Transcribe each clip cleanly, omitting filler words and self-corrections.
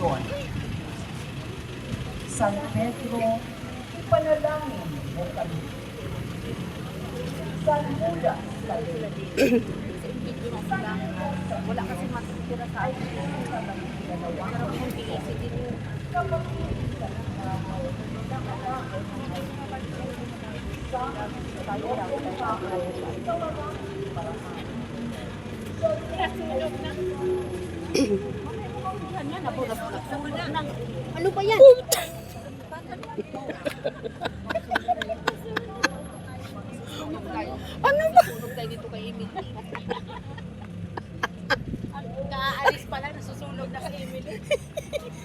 ngayon. San Pedro, ipanalangin mo kami. San Judas, Wala kasi matitira sa akin. Pero kung tiisin din yun. Ano ba yan? Ano ba? Sunog tayo dito kay Emily. Kaalis pala, nasusunog na kay Emily.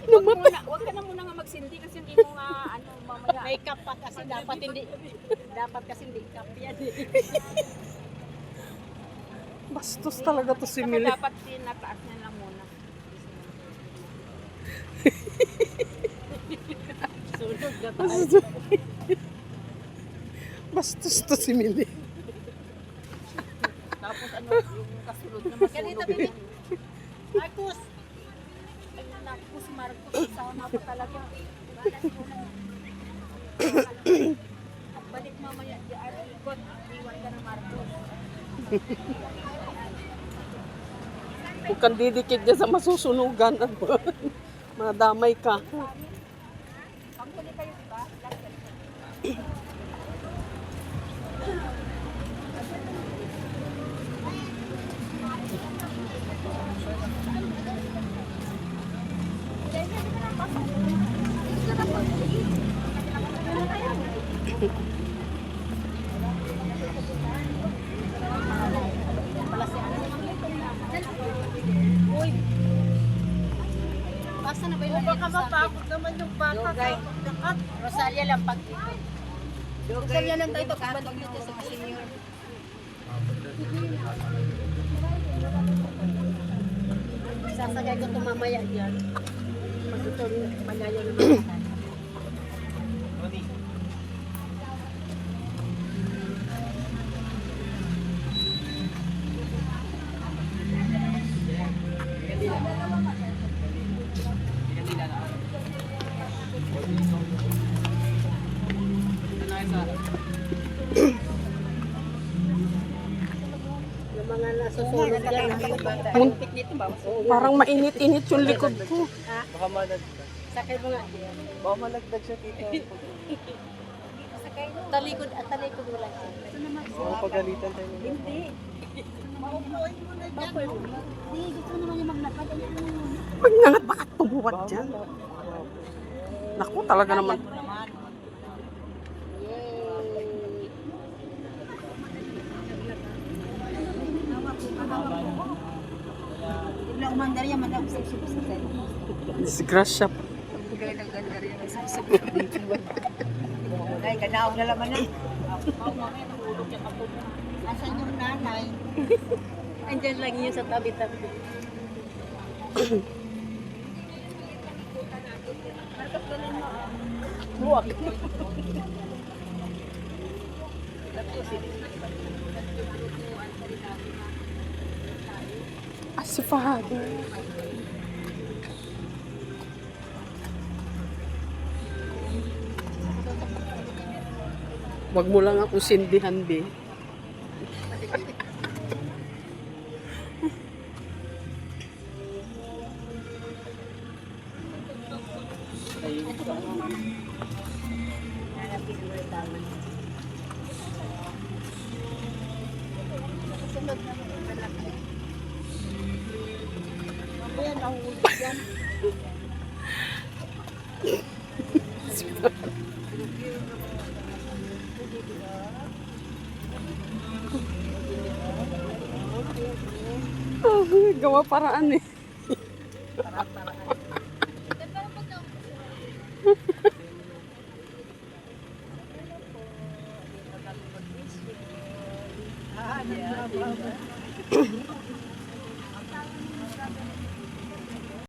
Huwag ka na muna nga magsindi kasi hindi mo nga ano mamaya. Makeup pa kasi dapat hindi cap yan. Bastos talaga to si Mili. Dapat tinataas niya lang muna. Sunog na tayo. Bastos to si Mili. Tapos ano, yung kasunod na masunog. Marcos! Ay, Marcos, sama pa talaga. At balik mamaya, ikot, iwan ka ng Marcos. Huwag kang didikit dyan sa masusunugan. Madamay ka. Pangkuli kayo, diba? Uy! Basta na ba yung baka mapakot naman yung baka ka? Rosalia lang pag Rosalia lang tayo pagkabalik dito sa senior. Sasagay ko ito mamaya dyan. Pag ito malayo na mga yung mga nasusunod dyan. Pagpik dito ba? Parang mainit-init yung likod ko. Baka malagdag. Sakay mo nga. Baka malagdag siya tita. Talikod mo lang. Baka pagalitan tayo. Hindi. Maupuin mo na dyan. Hindi, gusto naman yung maglakad. Pag nangat, bakit pumuwat dyan? Naku, talaga naman. Bigla umandar yan, madam sa isip-isip. Disgrasya pa. Bigla nag-gandar yan, isip-isip. Ay, kanaw na laman na. Asan yung nanay? Andyan lang yun sa tabi-tabi. Buwak. Si Father. Wag mo lang ako sindihan, be. Ayan, ang ulit yan. Oh, gawa paraan eh. Parang